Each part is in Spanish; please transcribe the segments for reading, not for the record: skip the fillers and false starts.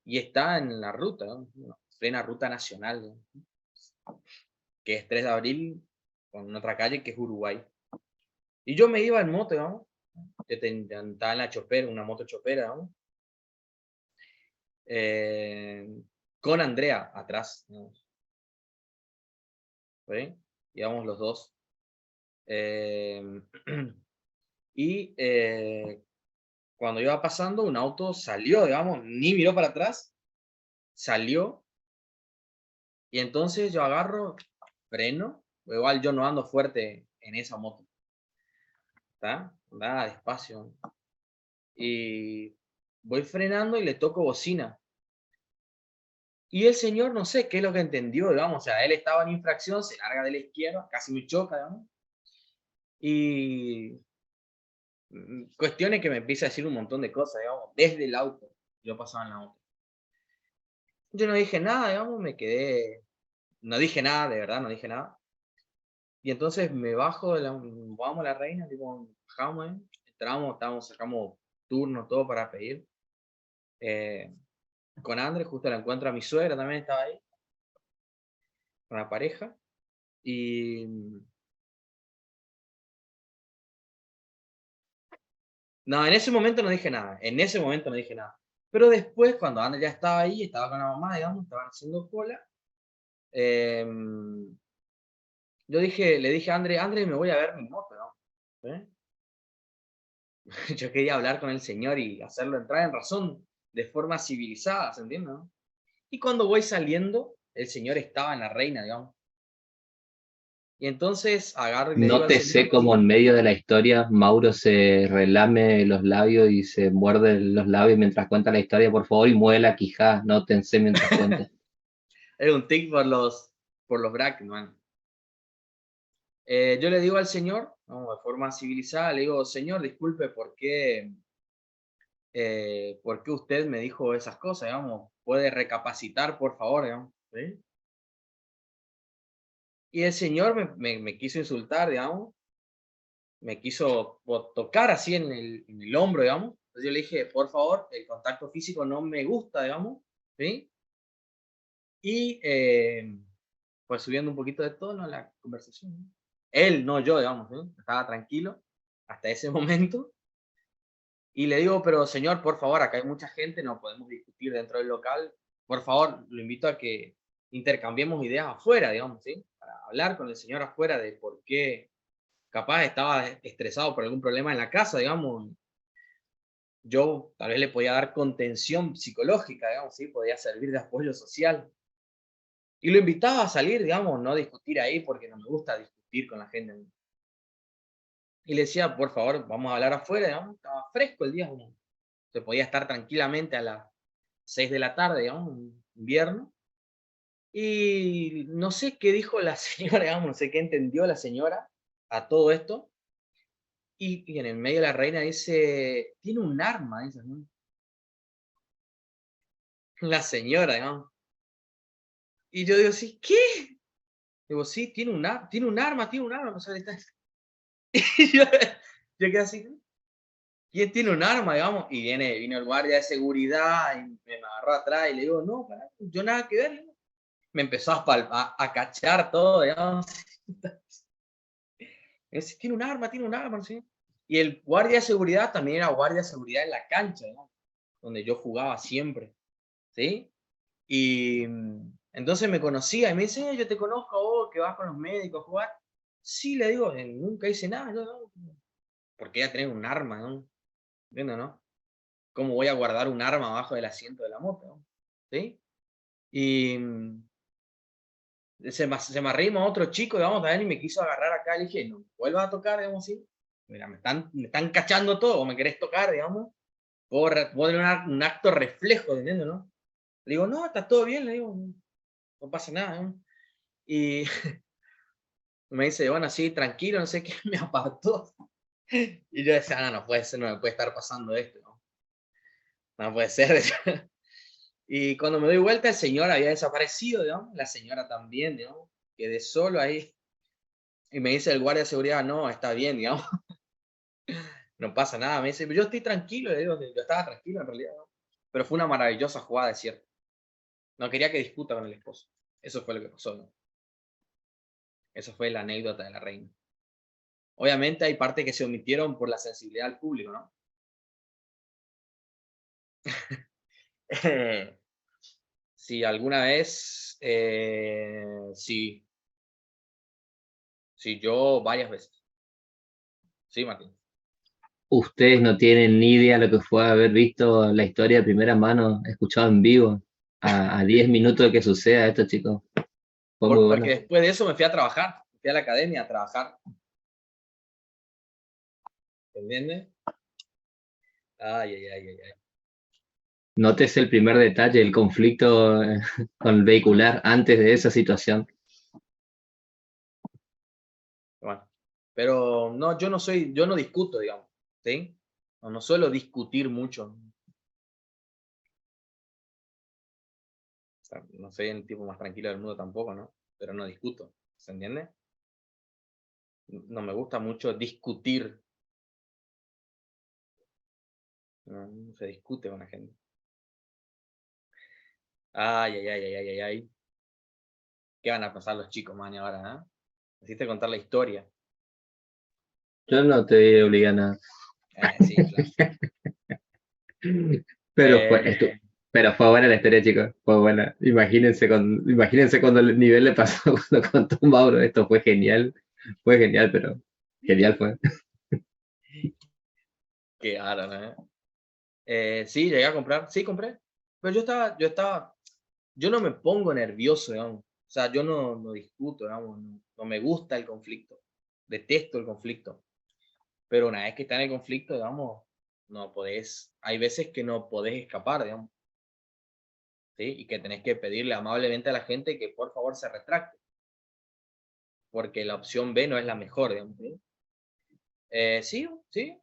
y está en la ruta, ¿no? Plena ruta nacional, ¿no? Que es 3 de abril, con otra calle que es Uruguay. Y yo me iba en moto, ¿no? Estaba en la chopera, una moto chopera, ¿no? Eh, con Andrea atrás, ¿no? ¿Sí? Íbamos los dos. Em, y cuando iba pasando, un auto salió, digamos, ni miró para atrás, salió, y entonces yo agarro, freno, igual yo no ando fuerte en esa moto, ¿está? Andaba despacio, y voy frenando y le toco bocina. Y el señor, no sé qué es lo que entendió, digamos, o sea, él estaba en infracción, se larga de la izquierda, casi me choca, digamos, y cuestiones que me empieza a decir un montón de cosas, digamos, desde el auto, yo pasaba en la moto. Yo no dije nada, digamos, me quedé, no dije nada, de verdad, no dije nada. Y entonces me bajo de la, vamos a la reina, tipo, bajamos, entramos, estábamos, sacamos turno, todo para pedir. eh, con André, justo la encuentro a mi suegra, también estaba ahí, con la pareja. Y no, en ese momento no dije nada, en ese momento no dije nada. Pero después, cuando André ya estaba ahí, estaba con la mamá, digamos, estaban haciendo cola, em, yo dije, le dije a André, André, me voy a ver mi moto, ¿no? ¿Eh? Yo quería hablar con el señor y hacerlo entrar en razón de forma civilizada, ¿se entiende, no? Y cuando voy saliendo, el señor estaba en la reina, digamos. Y entonces agarro y le digo al Nótese señor, como en medio de la historia Mauro se relame los labios y se muerde los labios mientras cuenta la historia, por favor, y mueve la quijada, nótense mientras cuenta. era un tic por los brackets, man. Yo le digo al señor, ¿no? De forma civilizada, le digo, señor, disculpe, ¿por qué usted me dijo esas cosas, digamos? ¿Puede recapacitar, por favor, digamos? ¿Sí? Y el señor me quiso insultar, digamos, me quiso tocar así en el hombro, digamos. Entonces yo le dije, por favor, el contacto físico no me gusta, digamos, ¿sí? Y pues subiendo un poquito de tono la conversación, ¿no? Él, no yo, digamos, ¿sí? Estaba tranquilo hasta ese momento. Y le digo, pero señor, por favor, acá hay mucha gente, no podemos discutir dentro del local. Por favor, lo invito a que intercambiemos ideas afuera, digamos, ¿sí? Para hablar con el señor afuera de por qué capaz estaba estresado por algún problema en la casa, digamos. Yo tal vez le podía dar contención psicológica, digamos, ¿sí? Podía servir de apoyo social. Y lo invitaba a salir, digamos, no discutir ahí porque no me gusta discutir con la gente. Y le decía, por favor, vamos a hablar afuera, digamos. Estaba fresco el día, ¿no? Se podía estar tranquilamente a las 6 de la tarde, digamos, un invierno. Y no sé qué dijo la señora, digamos, no sé qué entendió la señora a todo esto. Y en el medio de la reina dice, tiene un arma, dice, ¿no? La señora, digamos. Y yo digo, sí, ¿qué? Digo, sí, tiene un arma, no sé, está. Y yo quedé así, ¿no? ¿Quién tiene un arma, digamos? Y vino el guardia de seguridad y me agarró atrás y le digo, no, pará, yo nada que ver. Le digo. Me empezó a cachar todo, digamos. Me dice, tiene un arma, ¿sí? Y el guardia de seguridad también era guardia de seguridad en la cancha, ¿no? Donde yo jugaba siempre, ¿sí? Y entonces me conocía y me dice, yo te conozco a vos que vas con los médicos a jugar. Sí, le digo, nunca hice nada, yo no, porque ella tenía un arma, ¿no? ¿Entiendes, no? ¿Cómo voy a guardar un arma abajo del asiento de la moto? ¿No? ¿Sí? Y se me arrima otro chico, digamos, también y me quiso agarrar acá. Le dije, no vuelvas a tocar, digamos, sí. Mira, me están cachando todo, o me querés tocar, digamos. Puedo tener un acto reflejo, ¿entiendes, no? Le digo, no, está todo bien, le digo, no, no pasa nada, ¿no? Y me dice, bueno, sí, tranquilo, no sé qué, me apartó. Y yo decía, no, no puede ser, no me puede estar pasando esto, ¿no? No puede ser. Y cuando me doy vuelta, el señor había desaparecido, digamos, la señora también, digamos, quedé solo ahí. Y me dice el guardia de seguridad, no, está bien, digamos, no pasa nada. Me dice, yo estoy tranquilo, le digo, yo estaba tranquilo en realidad, ¿no? Pero fue una maravillosa jugada, es cierto. No quería que discuta con el esposo. Eso fue lo que pasó, ¿no? Eso fue la anécdota de la reina. Obviamente hay partes que se omitieron por la sensibilidad del público, ¿no? Si alguna vez, sí, sí, yo varias veces. Sí, Martín. Ustedes no tienen ni idea lo que fue haber visto la historia de primera mano, escuchado en vivo, a 10 minutos de que suceda esto, chicos. Fue muy Porque bueno. después de eso me fui a trabajar, fui a la academia a trabajar. ¿Entiendes? Ay, ay, ay, ay, ay. Notes el primer detalle, el conflicto con el vehicular antes de esa situación. Bueno, pero no, yo no discuto, digamos, ¿sí? No suelo discutir mucho. O sea, no soy el tipo más tranquilo del mundo tampoco, ¿no? Pero no discuto, ¿se entiende? No me gusta mucho discutir. No se discute con la gente. Ay, ay, ay, ay, ay, ay, ay. ¿Qué van a pasar los chicos, man, ahora, eh? Necesito contar la historia. Yo no te obligo a nada. Sí, claro. Pero Eh, pero fue buena la historia, chicos. Fue buena. Imagínense cuando el nivel le pasó cuando contó Mauro. Esto fue genial, pero genial fue. qué raro, ¿eh? Sí, llegué a comprar. Sí, compré. Pero yo no me pongo nervioso, digamos. O sea, yo no discuto, digamos. No me gusta el conflicto. Detesto el conflicto. Pero una vez que está en el conflicto, digamos, no podés. Hay veces que no podés escapar, digamos. ¿Sí? Y que tenés que pedirle amablemente a la gente que por favor se retracte. Porque la opción B no es la mejor, digamos. ¿Sí? Sí, sí.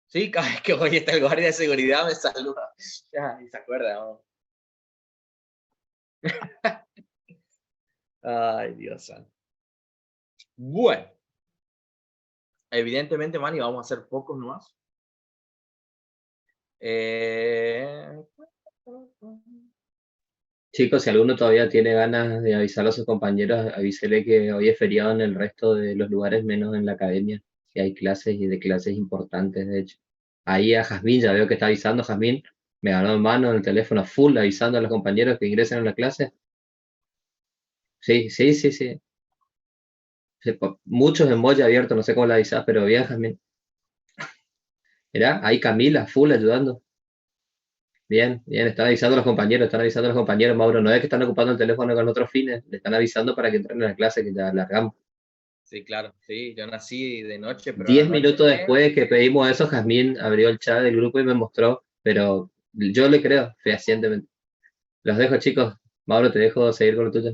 Sí, cada vez que voy está el guardia de seguridad me saluda. Ya, y se acuerda, ¿no? Ay, Dios santo. Bueno, evidentemente, Manny, vamos a hacer pocos nomás. Eh... Chicos, si alguno todavía tiene ganas de avisar a sus compañeros, avísele que hoy es feriado en el resto de los lugares, menos en la academia, que hay clases y de clases importantes, de hecho. Ahí a Jazmín, ya veo que está avisando, Jazmín, me ganó en mano el teléfono full avisando a los compañeros que ingresen a la clase. Sí, sí, sí, sí. Sí, muchos emojis abiertos, no sé cómo la avisás, pero bien, Jazmín. Mirá, ahí Camila, full ayudando. Bien, bien, están avisando a los compañeros, Mauro, no es que están ocupando el teléfono con otros fines, le están avisando para que entren a la clase, que ya largamos. Sí, claro, sí, yo nací de noche, pero la 10 noche minutos después de que pedimos eso, Jazmín abrió el chat del grupo y me mostró, pero yo le creo fehacientemente. Los dejo, chicos. Mauro, te dejo seguir con lo tuyo.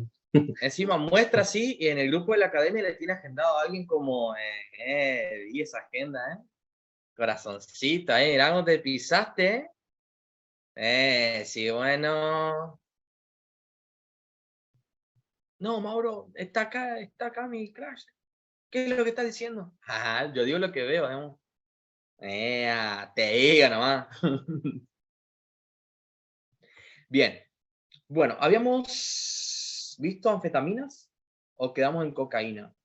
encima muestra así y en el grupo de la academia le tiene agendado a alguien como, vi esa agenda, corazoncito, mirá cómo te pisaste, sí, bueno. No, Mauro, está acá mi crash. ¿Qué es lo que estás diciendo? Ajá, yo digo lo que veo, digamos. Te digo nomás. Bien, bueno, ¿habíamos visto anfetaminas o quedamos en cocaína?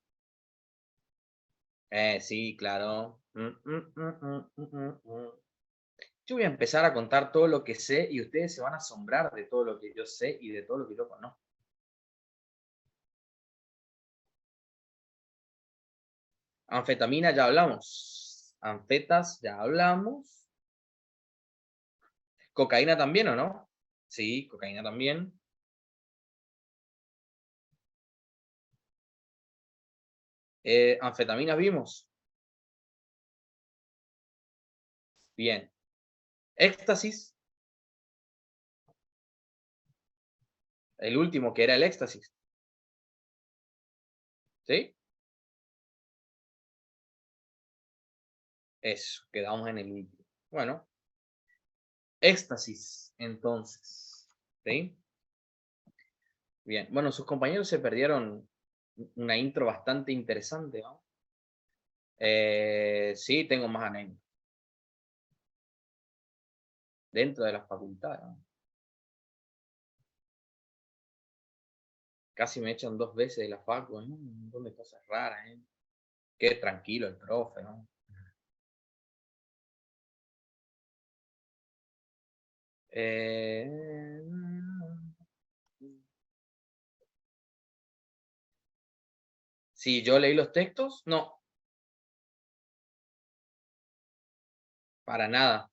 Sí, claro. Yo voy a empezar a contar todo lo que sé y ustedes se van a asombrar de todo lo que yo sé y de todo lo que yo conozco. Anfetamina ya hablamos. Anfetas ya hablamos. Cocaína también, ¿o no? Sí, cocaína también. Anfetaminas vimos. Bien. Éxtasis. El último que era el éxtasis. ¿Sí? Eso, quedamos en el último. Bueno, éxtasis, entonces. ¿Sí? Bien. Bueno, sus compañeros se perdieron una intro bastante interesante, ¿no? Sí, tengo más anécdotas. dentro de la facultad, ¿no? Casi me echan 2 veces de la facu, ¿no? Un montón de cosas raras, ¿eh? Qué tranquilo el profe, ¿no? Eh, si yo leí los textos, no, para nada.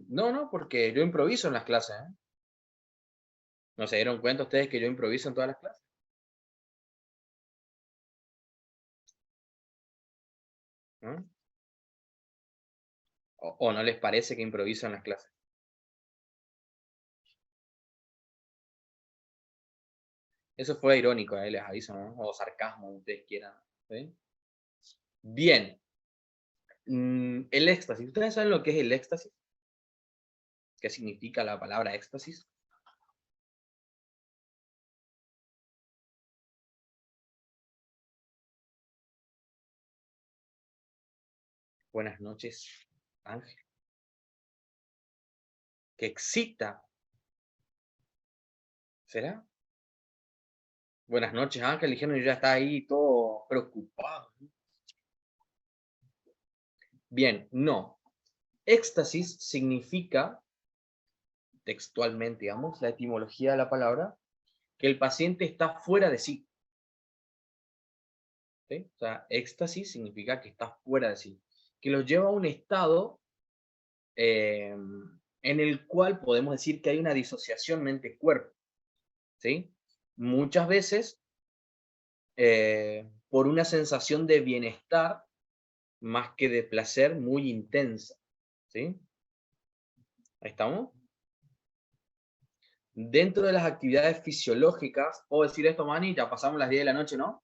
No, no, porque yo improviso en las clases, ¿eh? ¿No se dieron cuenta ustedes que yo improviso en todas las clases? ¿No? ¿O no les parece que improviso en las clases? Eso fue irónico, les aviso, ¿no? O sarcasmo, como ustedes quieran. ¿Sí? Bien. El éxtasis. ¿Ustedes saben lo que es el éxtasis? ¿Qué significa la palabra éxtasis? Buenas noches, Ángel. Que excita. ¿Será? Buenas noches, Ángel. Dijeron y ya está ahí todo preocupado. Bien, no. Éxtasis significa, textualmente, digamos, la etimología de la palabra, que el paciente está fuera de sí. ¿Sí? O sea, éxtasis significa que está fuera de sí. Que lo lleva a un estado en el cual podemos decir que hay una disociación mente-cuerpo. ¿Sí? Muchas veces por una sensación de bienestar más que de placer muy intensa. ¿Sí? ¿Ahí estamos? Dentro de las actividades fisiológicas, puedo decir esto, Manny, ya pasamos las 10 de la noche, ¿no?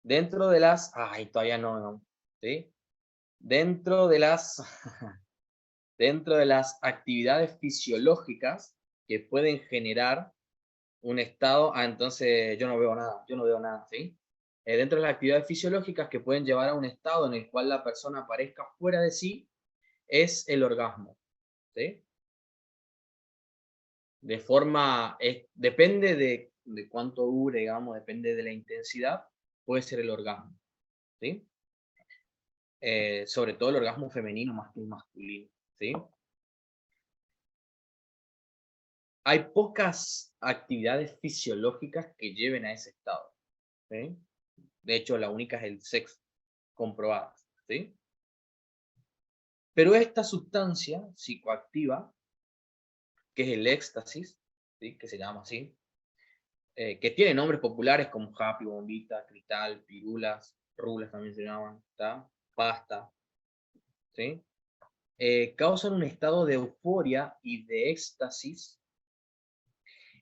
Dentro de las... Ay, todavía no, no. ¿Sí? Dentro de las... dentro de las actividades fisiológicas que pueden generar un estado... Ah, entonces yo no veo nada, ¿sí? Dentro de las actividades fisiológicas que pueden llevar a un estado en el cual la persona aparezca fuera de sí, es el orgasmo, ¿sí? De forma, depende de cuánto dure, digamos, depende de la intensidad, puede ser el orgasmo, ¿sí? Sobre todo el orgasmo femenino más que el masculino, ¿sí? Hay pocas actividades fisiológicas que lleven a ese estado, ¿sí? De hecho, la única es el sexo, comprobada, ¿sí? Pero esta sustancia psicoactiva, que es el éxtasis, ¿sí? Que se llama así, que tiene nombres populares como happy, bombita, cristal, pirulas, rulas también se llaman, ¿está? Pasta, ¿sí? Causan un estado de euforia y de éxtasis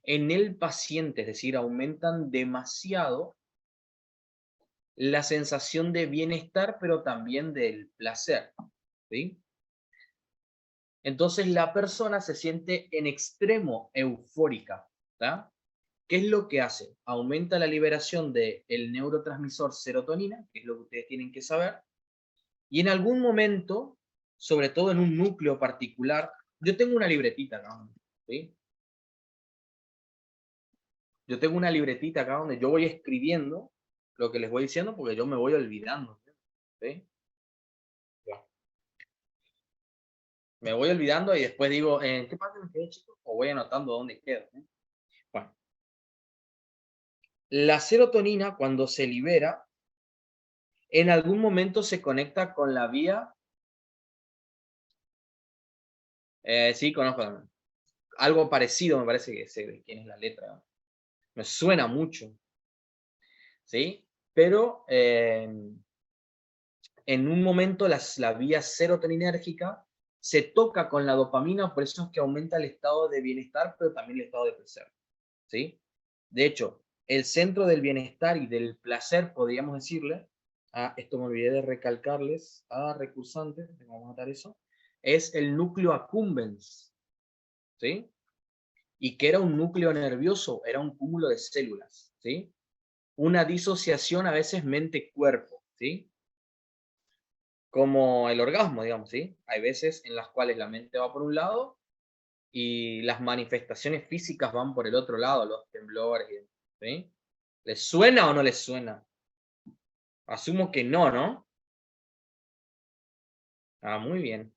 en el paciente, es decir, aumentan demasiado la sensación de bienestar, pero también del placer, ¿sí? Entonces la persona se siente en extremo eufórica, ¿tá? ¿Qué es lo que hace? Aumenta la liberación del neurotransmisor serotonina, que es lo que ustedes tienen que saber, y en algún momento, sobre todo en un núcleo particular, yo tengo una libretita acá, ¿sí? Yo tengo una libretita acá donde yo voy escribiendo lo que les voy diciendo porque yo me voy olvidando, ¿sí? Me voy olvidando y después digo, ¿en qué parte me quedé, chicos? O voy anotando dónde quedo, ¿eh? Bueno, la serotonina cuando se libera, en algún momento se conecta con la vía, sí, conozco también. Algo parecido, me parece que sé de quién es la letra. Me suena mucho, ¿sí? Pero en un momento la vía serotoninérgica se toca con la dopamina, por eso es que aumenta el estado de bienestar, pero también el estado de placer, ¿sí? De hecho, el centro del bienestar y del placer, podríamos decirle, esto me olvidé de recalcarles a recursantes, vamos a matar eso, es el núcleo accumbens, ¿sí? Y que era un núcleo nervioso, era un cúmulo de células, ¿sí? Una disociación a veces mente-cuerpo, ¿sí? como el orgasmo, digamos, ¿sí? Hay veces en las cuales la mente va por un lado y las manifestaciones físicas van por el otro lado, los temblores, ¿sí? ¿Les suena o no les suena? Asumo que no, ¿no? Ah, muy bien.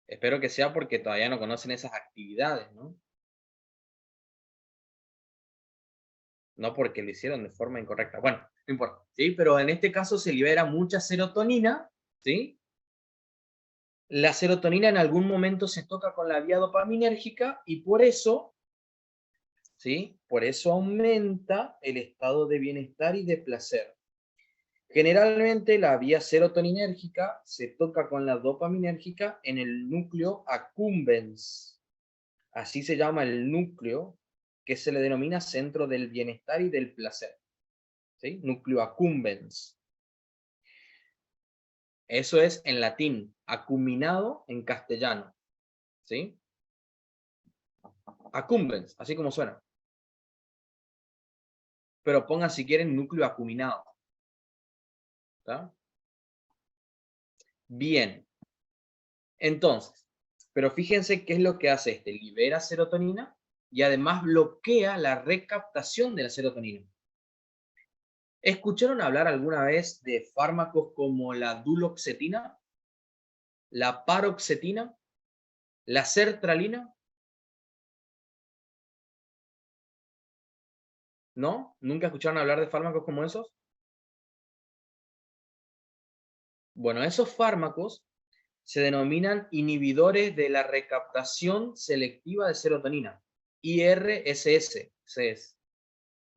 Espero que sea porque todavía no conocen esas actividades, ¿no? No porque lo hicieron de forma incorrecta. Bueno, no importa, ¿sí? Pero en este caso se libera mucha serotonina, ¿sí? La serotonina en algún momento se toca con la vía dopaminérgica y por eso, ¿sí? Por eso aumenta el estado de bienestar y de placer. Generalmente la vía serotoninérgica se toca con la dopaminérgica en el núcleo accumbens. Así se llama el núcleo que se le denomina centro del bienestar y del placer. ¿Sí? Núcleo accumbens. Eso es en latín, acuminado en castellano. ¿Sí? Accumbens, así como suena. Pero pongan si quieren núcleo acuminado. ¿Está? Bien. Entonces, pero fíjense qué es lo que hace este. Libera serotonina y además bloquea la recaptación de la serotonina. ¿Escucharon hablar alguna vez de fármacos como la duloxetina, la paroxetina, la sertralina? ¿No? ¿Nunca escucharon hablar de fármacos como esos? Bueno, esos fármacos se denominan inhibidores de la recaptación selectiva de serotonina, IRSS, ese es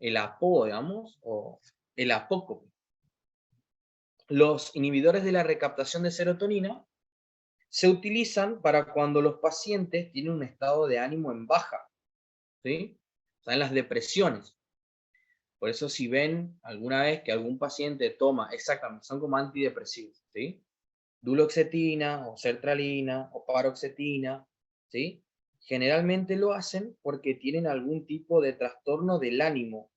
el apodo, digamos, o el apócope. Los inhibidores de la recaptación de serotonina se utilizan para cuando los pacientes tienen un estado de ánimo en baja, ¿sí? O sea, en las depresiones. Por eso si ven alguna vez que algún paciente toma, exactamente, son como antidepresivos, ¿sí? Duloxetina o sertralina o paroxetina, ¿sí? Generalmente lo hacen porque tienen algún tipo de trastorno del ánimo,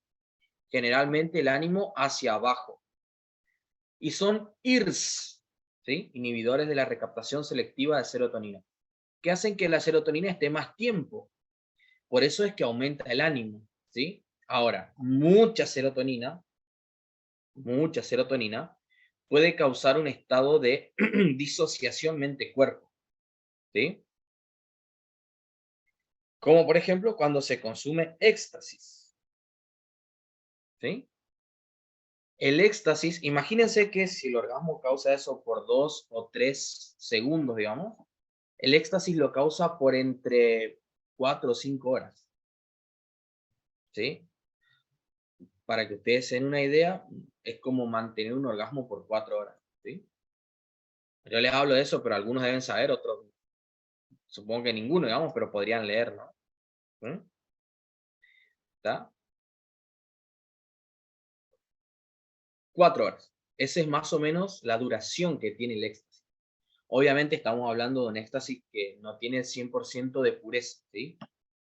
generalmente el ánimo hacia abajo. Y son IRS, ¿sí? Inhibidores de la recaptación selectiva de serotonina, que hacen que la serotonina esté más tiempo. Por eso es que aumenta el ánimo, ¿sí? Ahora, mucha serotonina puede causar un estado de disociación mente-cuerpo, ¿sí? Como por ejemplo cuando se consume éxtasis, ¿sí? El éxtasis, imagínense que si el orgasmo causa eso por 2 o 3 segundos, digamos, el éxtasis lo causa por entre 4 o 5 horas, ¿sí? Para que ustedes se den una idea, es como mantener un orgasmo por 4 horas, ¿sí? Yo les hablo de eso, pero algunos deben saber, otros supongo que ninguno, digamos, pero podrían leer, ¿no? ¿Mm? ¿Está? 4 horas. Esa es más o menos la duración que tiene el éxtasis. Obviamente estamos hablando de un éxtasis que no tiene el 100% de pureza, ¿sí?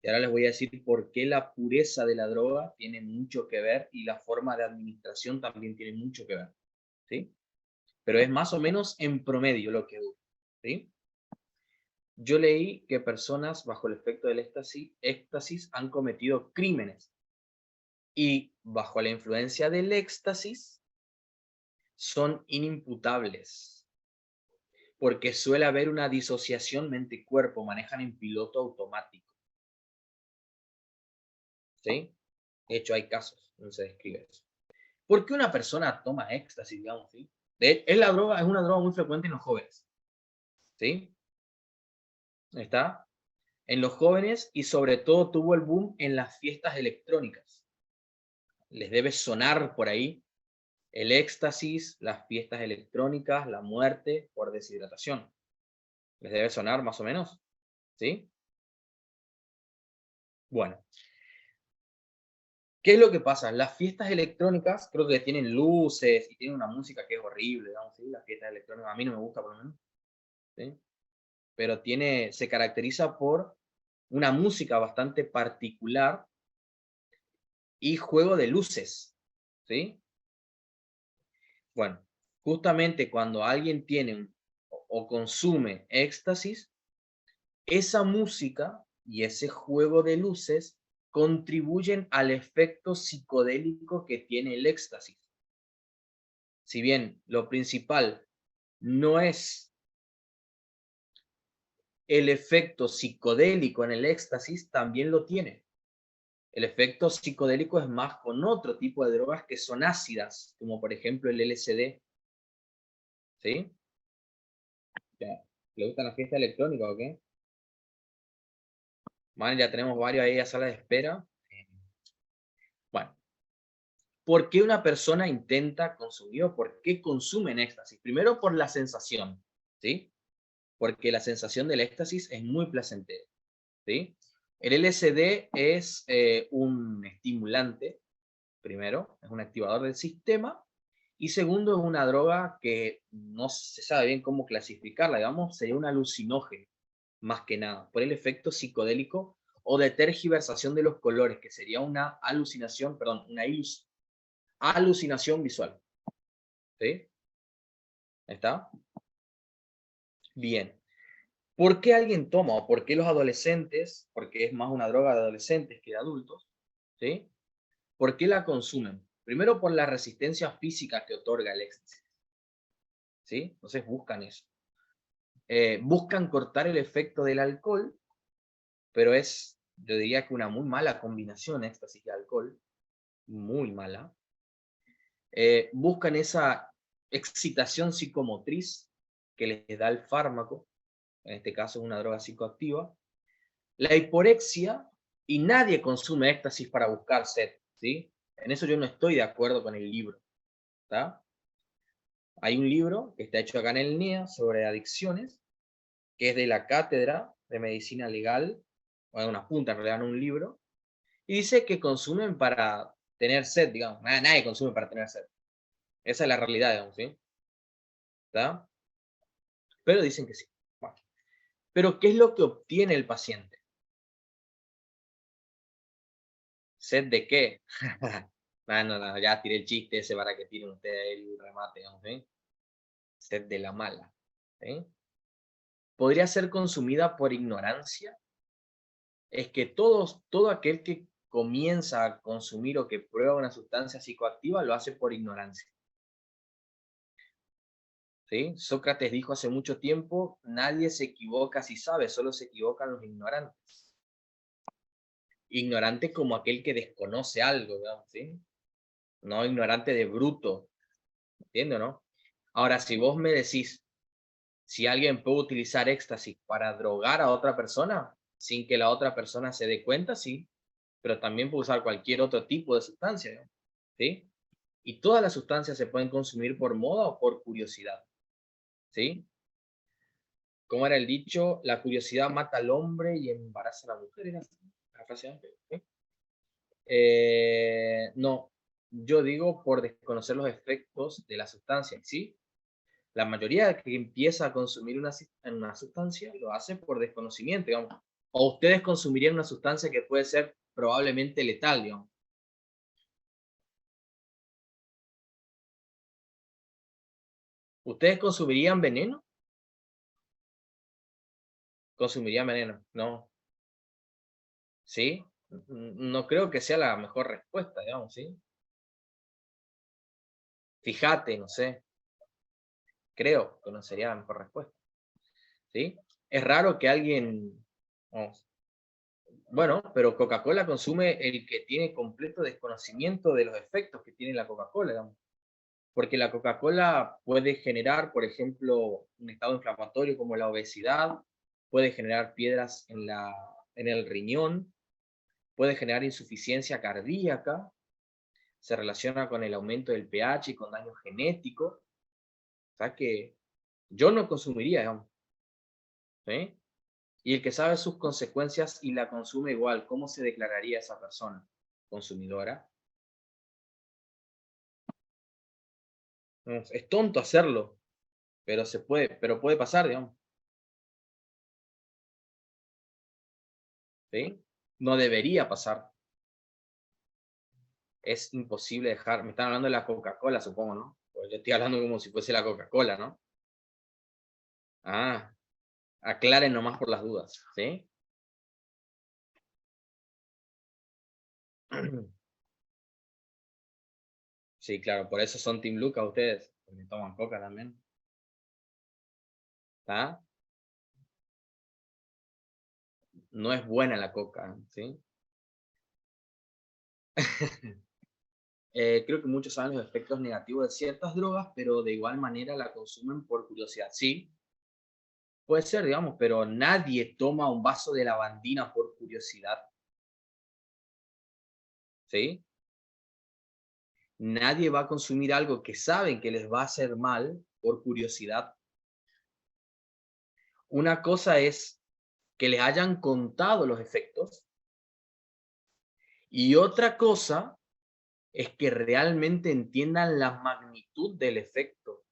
Y ahora les voy a decir por qué la pureza de la droga tiene mucho que ver y la forma de administración también tiene mucho que ver, ¿sí? Pero es más o menos en promedio lo que dura, ¿sí? Yo leí que personas bajo el efecto del éxtasis han cometido crímenes y bajo la influencia del éxtasis son inimputables porque suele haber una disociación mente-cuerpo, manejan en piloto automático, ¿sí? De hecho, hay casos donde se describe eso. ¿Por qué una persona toma éxtasis, digamos, ¿sí? Es una droga muy frecuente en los jóvenes, ¿sí? ¿Está? En los jóvenes y sobre todo tuvo el boom en las fiestas electrónicas. Les debe sonar por ahí el éxtasis, las fiestas electrónicas, la muerte por deshidratación. Les debe sonar más o menos, ¿sí? Bueno, ¿qué es lo que pasa? Las fiestas electrónicas creo que tienen luces y tienen una música que es horrible, digamos, ¿sí? Las fiestas electrónicas a mí no me gusta por lo menos, ¿sí? Pero se caracteriza por una música bastante particular y juego de luces, ¿sí? Bueno, justamente cuando alguien tiene o consume éxtasis, esa música y ese juego de luces contribuyen al efecto psicodélico que tiene el éxtasis. Si bien lo principal no es el efecto psicodélico en el éxtasis, también lo tiene. El efecto psicodélico es más con otro tipo de drogas que son ácidas, como por ejemplo el LSD. ¿Sí? ¿Le gusta la fiesta electrónica o qué? Bueno, ya tenemos varios ahí a sala de espera. Bueno, ¿por qué una persona intenta consumir o por qué consumen éxtasis? Primero por la sensación, ¿sí? Porque la sensación del éxtasis es muy placentera, ¿sí? El LSD es un estimulante, primero, es un activador del sistema, y segundo, es una droga que no se sabe bien cómo clasificarla, digamos, sería un alucinógeno, más que nada, por el efecto psicodélico o de tergiversación de los colores, que sería una alucinación, perdón, una alucinación visual. ¿Sí? ¿Está? Bien. ¿Por qué alguien toma o por qué los adolescentes, porque es más una droga de adolescentes que de adultos, ¿sí? ¿Por qué la consumen? Primero por la resistencia física que otorga el éxtasis, ¿sí? Entonces buscan eso. Buscan cortar el efecto del alcohol, pero es, yo diría que una muy mala combinación éxtasis y alcohol, muy mala. Buscan esa excitación psicomotriz que les da el fármaco, en este caso es una droga psicoactiva, la hiporexia, y nadie consume éxtasis para buscar sed, ¿sí? En eso yo no estoy de acuerdo con el libro, ¿tá? Hay un libro que está hecho acá en el NEA sobre adicciones, que es de la Cátedra de Medicina Legal, o una punta en realidad, en un libro, y dice que consumen para tener sed, digamos. Nadie consume para tener sed. Esa es la realidad, digamos, ¿sí? ¿Está? Pero dicen que sí. Bueno. Pero ¿qué es lo que obtiene el paciente? ¿Sed de qué? No, ya tiré el chiste ese para que tiren ustedes el remate, digamos, ¿sí? Sed de la mala. ¿Sí? ¿Podría ser consumida por ignorancia? Es que todo aquel que comienza a consumir o que prueba una sustancia psicoactiva lo hace por ignorancia. ¿Sí? Sócrates dijo hace mucho tiempo, nadie se equivoca si sabe, solo se equivocan los ignorantes. Ignorante como aquel que desconoce algo, digamos, ¿sí? No ignorante de bruto, ¿entiendes, no? Ahora, si vos me decís, si alguien puede utilizar éxtasis para drogar a otra persona sin que la otra persona se dé cuenta, sí, pero también puede usar cualquier otro tipo de sustancia, ¿no? ¿Sí? Y todas las sustancias se pueden consumir por moda o por curiosidad, ¿sí? ¿Cómo era el dicho? La curiosidad mata al hombre y embaraza a la mujer, ¿era así? La frase antes, ¿sí? No, yo digo por desconocer los efectos de la sustancia, ¿sí? La mayoría que empieza a consumir una sustancia lo hace por desconocimiento, digamos. O ustedes consumirían una sustancia que puede ser probablemente letal, digamos. ¿Ustedes consumirían veneno? Consumirían veneno, no. ¿Sí? No creo que sea la mejor respuesta, digamos, ¿sí? Fíjate, no sé. Creo que no sería la mejor respuesta, ¿sí? Es raro que alguien, vamos, bueno, pero Coca-Cola consume el que tiene completo desconocimiento de los efectos que tiene la Coca-Cola, digamos. Porque la Coca-Cola puede generar, por ejemplo, un estado inflamatorio como la obesidad, puede generar piedras en el riñón, puede generar insuficiencia cardíaca, se relaciona con el aumento del pH y con daño genético. O sea que yo no consumiría, digamos, ¿sí? Y el que sabe sus consecuencias y la consume igual, ¿cómo se declararía esa persona? Consumidora. Es tonto hacerlo, pero se puede, pero puede pasar, digamos, ¿sí? No debería pasar. Es imposible dejar, me están hablando de la Coca-Cola, supongo, ¿no? Pues yo estoy hablando como si fuese la Coca-Cola, ¿no? Ah, aclaren nomás por las dudas, ¿sí? Sí, claro, por eso son Team Luca ustedes, porque toman coca también. ¿Está? No es buena la coca, ¿sí? Creo que muchos saben los efectos negativos de ciertas drogas, pero de igual manera la consumen por curiosidad. Sí, puede ser, digamos, pero nadie toma un vaso de lavandina por curiosidad, ¿sí? Nadie va a consumir algo que saben que les va a hacer mal por curiosidad. Una cosa es que les hayan contado los efectos y otra cosa es que realmente entiendan la magnitud del efecto.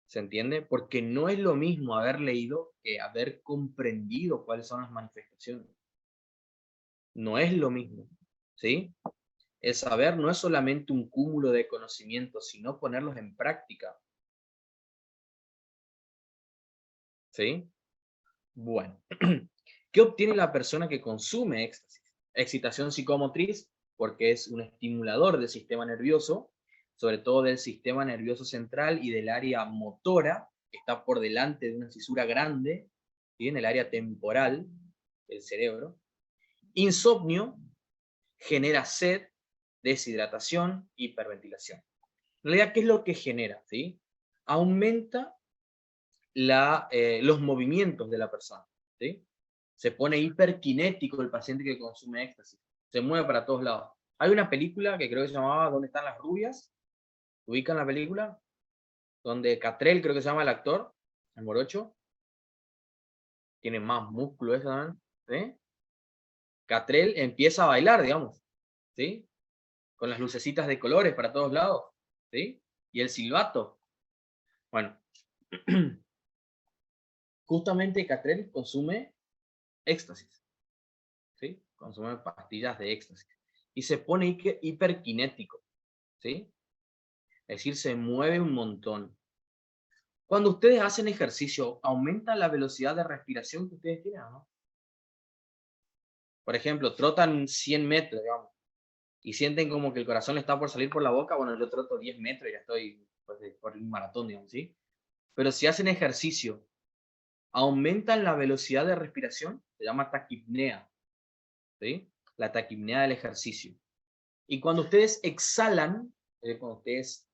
¿Se entiende? Porque no es lo mismo haber leído que haber comprendido cuáles son las manifestaciones. No es lo mismo, ¿sí? El saber no es solamente un cúmulo de conocimientos, sino ponerlos en práctica, ¿sí? Bueno, ¿qué obtiene la persona que consume éxtasis? Excitación psicomotriz, porque es un estimulador del sistema nervioso, sobre todo del sistema nervioso central y del área motora, que está por delante de una fisura grande, ¿sí? En el área temporal del cerebro. Insomnio, genera sed, deshidratación, hiperventilación. En realidad, ¿qué es lo que genera? ¿Sí? Aumenta los movimientos de la persona. ¿Sí? Se pone hiperkinético el paciente que consume éxtasis. Se mueve para todos lados. Hay una película que creo que se llamaba ¿Dónde están las rubias? ¿Ubican la película? Donde Catrell, creo que se llama el actor, el morocho, tiene más músculo eso, ¿no? ¿Sí? Catrell empieza a bailar, digamos, ¿sí? Con las lucecitas de colores para todos lados, ¿sí? Y el silbato. Bueno, justamente Catrell consume éxtasis, ¿sí? Consume pastillas de éxtasis. Y se pone hiperkinético, ¿sí? Es decir, se mueve un montón. Cuando ustedes hacen ejercicio, ¿aumenta la velocidad de respiración que ustedes tienen, ¿no? Por ejemplo, trotan 100 metros, digamos, y sienten como que el corazón le está por salir por la boca. Bueno, yo troto 10 metros y ya estoy pues, por un maratón, digamos, ¿sí? Pero si hacen ejercicio, aumentan la velocidad de respiración, se llama taquipnea, ¿sí? La taquipnea del ejercicio. Y cuando ustedes exhalan, cuando ustedes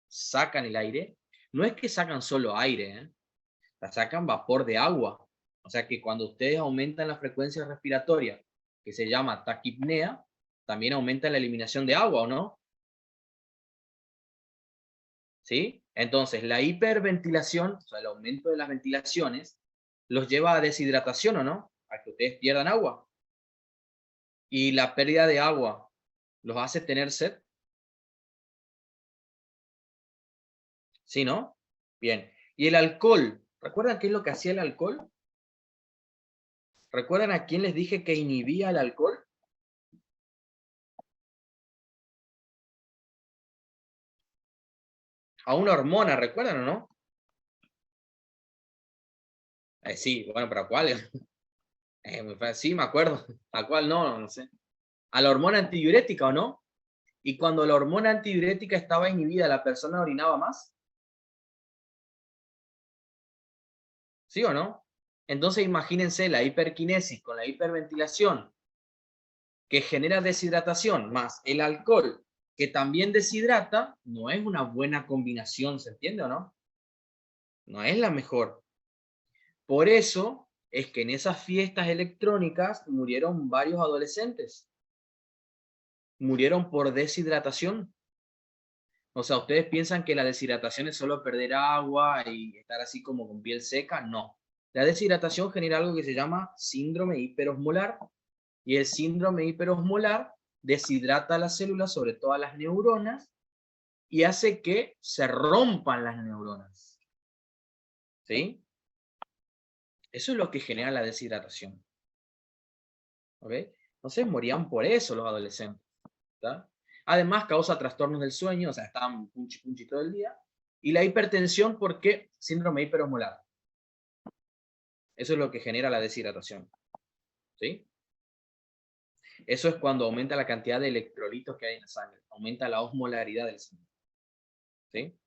sacan el aire, no es que sacan solo aire, ¿eh? La sacan vapor de agua. O sea que cuando ustedes aumentan la frecuencia respiratoria, que se llama taquipnea, también aumenta la eliminación de agua, ¿o no? ¿Sí? Entonces, la hiperventilación, o sea, el aumento de las ventilaciones, los lleva a deshidratación, ¿o no? A que ustedes pierdan agua. Y la pérdida de agua los hace tener sed. ¿Sí, no? Bien. Y el alcohol, ¿recuerdan qué es lo que hacía el alcohol? ¿Recuerdan a quién les dije que inhibía el alcohol? A una hormona, ¿recuerdan o no? Sí, bueno, pero ¿a cuál? Sí, me acuerdo. ¿A cuál no? No sé. A la hormona antidiurética, ¿o no? Y cuando la hormona antidiurética estaba inhibida, ¿la persona orinaba más? ¿Sí o no? Entonces imagínense la hiperquinesis con la hiperventilación que genera deshidratación más el alcohol que también deshidrata, no es una buena combinación, ¿se entiende o no? No es la mejor. Por eso es que en esas fiestas electrónicas murieron varios adolescentes. Murieron por deshidratación. O sea, ¿ustedes piensan que la deshidratación es solo perder agua y estar así como con piel seca? No. La deshidratación genera algo que se llama síndrome hiperosmolar y el síndrome hiperosmolar deshidrata las células, sobre todo las neuronas, y hace que se rompan las neuronas. ¿Sí? Eso es lo que genera la deshidratación. ¿Ok? Entonces morían por eso los adolescentes. ¿Tá? Además, causa trastornos del sueño, o sea, están punchi punchi todo el día. Y la hipertensión, ¿por qué? Síndrome hiperosmolar. Eso es lo que genera la deshidratación. ¿Sí? Eso es cuando aumenta la cantidad de electrolitos que hay en la sangre, aumenta la osmolaridad del sangre. ¿Sí?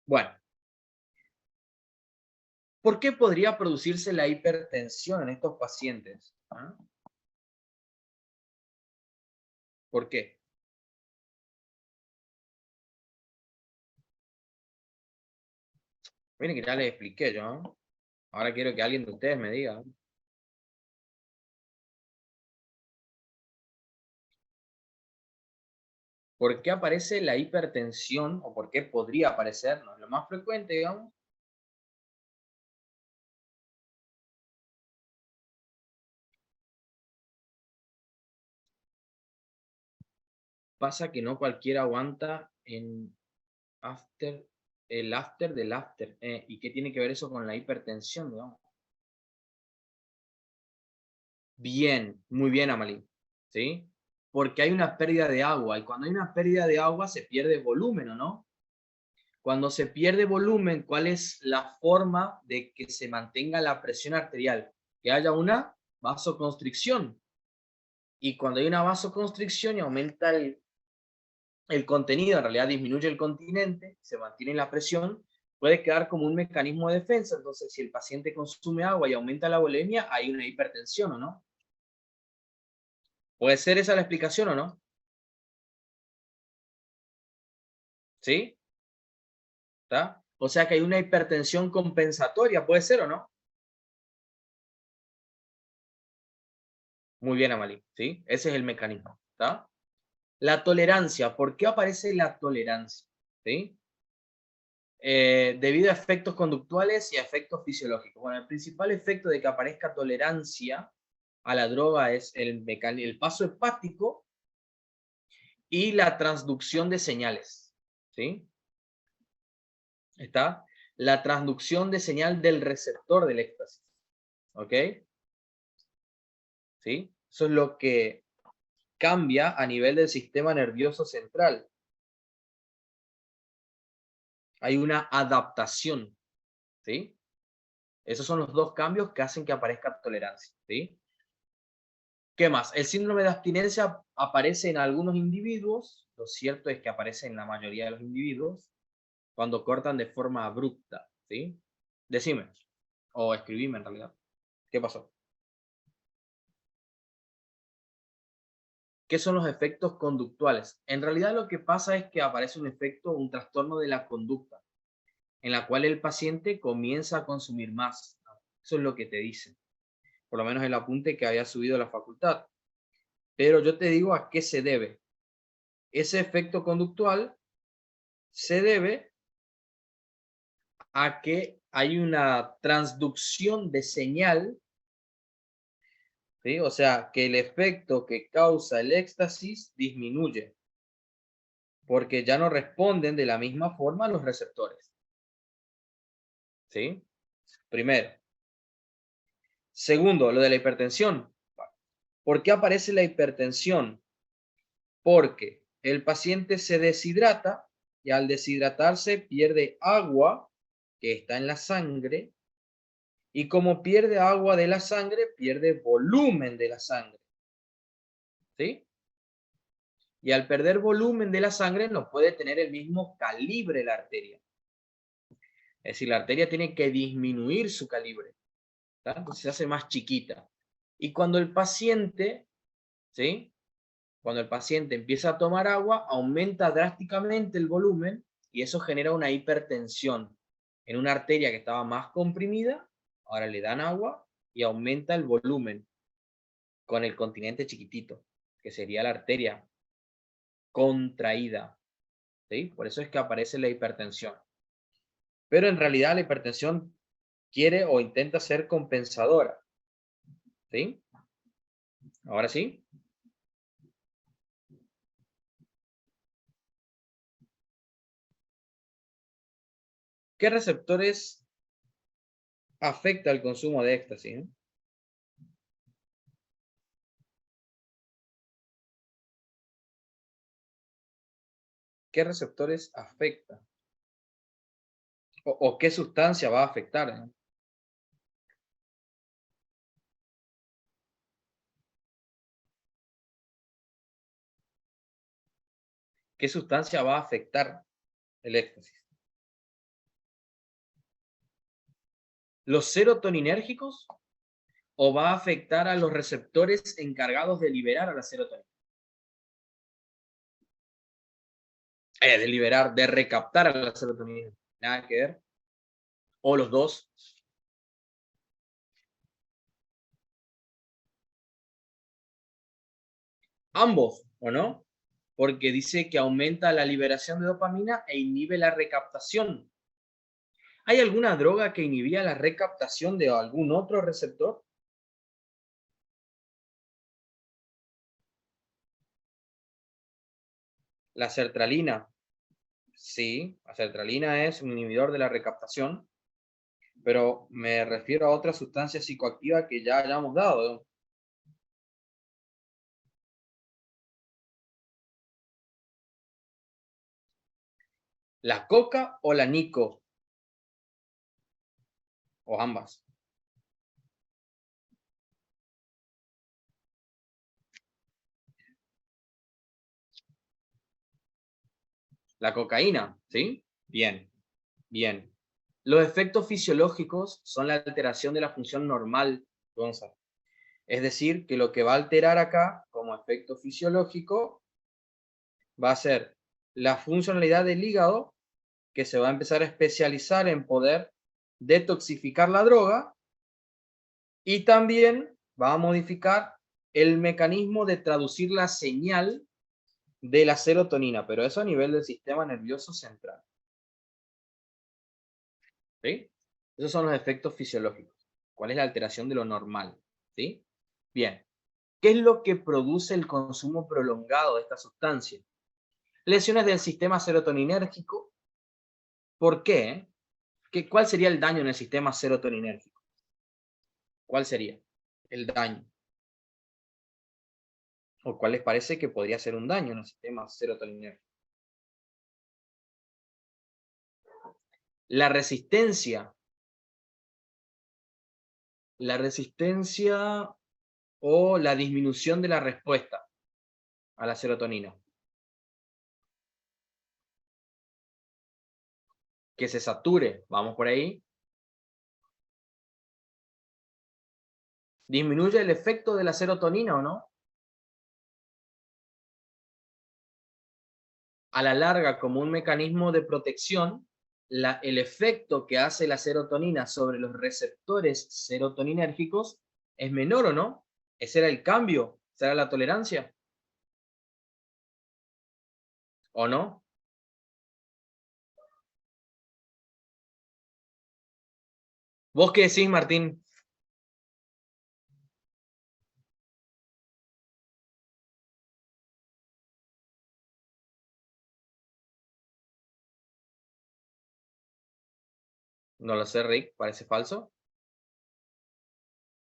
Bueno, ¿por qué podría producirse la hipertensión en estos pacientes? ¿Ah? ¿Por qué? Miren que ya les expliqué yo, ¿no? Ahora quiero que alguien de ustedes me diga. ¿Por qué aparece la hipertensión o por qué podría aparecer? No es lo más frecuente, digamos. Pasa que no cualquiera aguanta en after, el after del after. ¿Y qué tiene que ver eso con la hipertensión, digamos? Bien, muy bien, Amalí. ¿Sí? Porque hay una pérdida de agua y cuando hay una pérdida de agua se pierde volumen, ¿o no? Cuando se pierde volumen, ¿cuál es la forma de que se mantenga la presión arterial? Que haya una vasoconstricción. Y cuando hay una vasoconstricción y aumenta el contenido, en realidad disminuye el continente, se mantiene la presión, puede quedar como un mecanismo de defensa. Entonces, si el paciente consume agua y aumenta la volemia, hay una hipertensión, ¿o no? ¿Puede ser esa la explicación o no? ¿Sí? ¿Está? O sea que hay una hipertensión compensatoria, ¿puede ser o no? Muy bien, Amalí, ¿sí? Ese es el mecanismo, ¿está? La tolerancia, ¿por qué aparece la tolerancia? ¿Sí? Debido a efectos conductuales y a efectos fisiológicos. Bueno, el principal efecto de que aparezca tolerancia a la droga es el paso hepático y la transducción de señales. ¿Sí? ¿Está? La transducción de señal del receptor del éxtasis. ¿Ok? ¿Sí? Eso es lo que cambia a nivel del sistema nervioso central. Hay una adaptación. ¿Sí? Esos son los dos cambios que hacen que aparezca tolerancia. ¿Sí? ¿Qué más? El síndrome de abstinencia aparece en algunos individuos, lo cierto es que aparece en la mayoría de los individuos, cuando cortan de forma abrupta, ¿sí? Decime, o escribime en realidad. ¿Qué pasó? ¿Qué son los efectos conductuales? En realidad lo que pasa es que aparece un efecto, un trastorno de la conducta, en la cual el paciente comienza a consumir más. Eso es lo que te dicen, por lo menos el apunte que había subido a la facultad. Pero yo te digo a qué se debe. Ese efecto conductual se debe a que hay una transducción de señal, ¿sí? O sea, que el efecto que causa el éxtasis disminuye, porque ya no responden de la misma forma a los receptores, ¿sí? Primero. Segundo, lo de la hipertensión. ¿Por qué aparece la hipertensión? Porque el paciente se deshidrata y al deshidratarse pierde agua que está en la sangre. Y como pierde agua de la sangre, pierde volumen de la sangre. ¿Sí? Y al perder volumen de la sangre no puede tener el mismo calibre la arteria. Es decir, la arteria tiene que disminuir su calibre. ¿Tá? Entonces se hace más chiquita. Y cuando el paciente, ¿sí? Cuando el paciente empieza a tomar agua, aumenta drásticamente el volumen y eso genera una hipertensión en una arteria que estaba más comprimida. Ahora le dan agua y aumenta el volumen con el continente chiquitito, que sería la arteria contraída. ¿Sí? Por eso es que aparece la hipertensión. Pero en realidad la hipertensión quiere o intenta ser compensadora. ¿Sí? Ahora sí. ¿Qué receptores afecta el consumo de éxtasis? ¿Qué receptores afecta? ¿O qué sustancia va a afectar? ¿Qué sustancia va a afectar el éxtasis? ¿Los serotoninérgicos o va a afectar a los receptores encargados de liberar a la serotonina? De liberar, de recaptar a la serotonina. Nada que ver. O los dos. Ambos, ¿o no? Porque dice que aumenta la liberación de dopamina e inhibe la recaptación. ¿Hay alguna droga que inhibía la recaptación de algún otro receptor? La sertralina. Sí, la sertralina es un inhibidor de la recaptación, pero me refiero a otra sustancia psicoactiva que ya hayamos dado. ¿La coca o la nico? O ambas. La cocaína, ¿sí? Bien, bien. Los efectos fisiológicos son la alteración de la función normal, Gonzalo. Es decir, que lo que va a alterar acá como efecto fisiológico va a ser la funcionalidad del hígado, que se va a empezar a especializar en poder detoxificar la droga, y también va a modificar el mecanismo de traducir la señal de la serotonina, pero eso a nivel del sistema nervioso central. ¿Sí? Esos son los efectos fisiológicos. ¿Cuál es la alteración de lo normal? ¿Sí? Bien. ¿Qué es lo que produce el consumo prolongado de esta sustancia? Lesiones del sistema serotoninérgico. ¿Por qué? ¿Cuál sería el daño en el sistema serotoninérgico? ¿Cuál sería el daño? ¿O cuál les parece que podría ser un daño en el sistema serotoninérgico? La resistencia. La resistencia o la disminución de la respuesta a la serotonina. Que se sature, vamos por ahí. ¿Disminuye el efecto de la serotonina o no? A la larga, como un mecanismo de protección, el efecto que hace la serotonina sobre los receptores serotoninérgicos es menor o no. Ese era el cambio, esa era la tolerancia. ¿O no? ¿Vos qué decís, Martín? No lo sé, Rick, parece falso.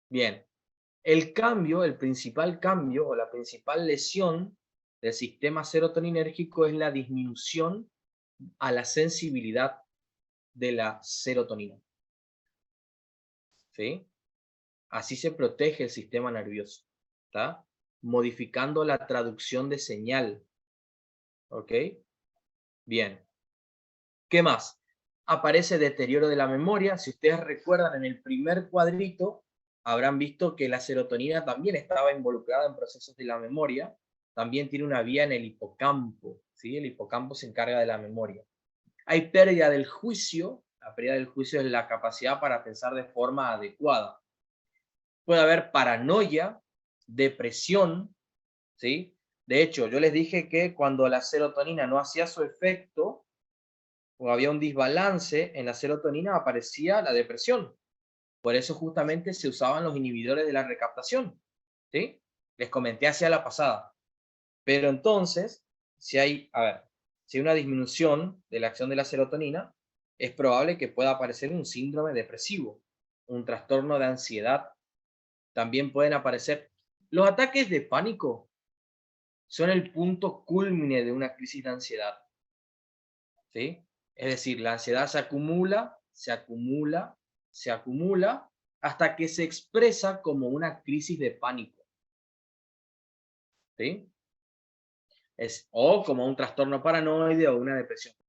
Bien, el cambio, el principal cambio o la principal lesión del sistema serotoninérgico es la disminución a la sensibilidad de la serotonina. ¿Sí? Así se protege el sistema nervioso, ¿está? Modificando la traducción de señal. ¿Ok? Bien. ¿Qué más? Aparece deterioro de la memoria. Si ustedes recuerdan, en el primer cuadrito habrán visto que la serotonina también estaba involucrada en procesos de la memoria. También tiene una vía en el hipocampo, ¿sí? El hipocampo se encarga de la memoria. Hay pérdida del juicio. La pérdida del juicio es la capacidad para pensar de forma adecuada. Puede haber paranoia, depresión, ¿sí? De hecho, yo les dije que cuando la serotonina no hacía su efecto, o había un desbalance en la serotonina, aparecía la depresión. Por eso justamente se usaban los inhibidores de la recaptación, ¿sí? Les comenté hacia la pasada. Pero entonces, si hay, a ver, si hay una disminución de la acción de la serotonina, es probable que pueda aparecer un síndrome depresivo, un trastorno de ansiedad. También pueden aparecer los ataques de pánico. Son el punto culmine de una crisis de ansiedad. ¿sí? Es decir, la ansiedad se acumula, se acumula, se acumula, hasta que se expresa como una crisis de pánico, ¿sí? O como un trastorno paranoide o una depresión.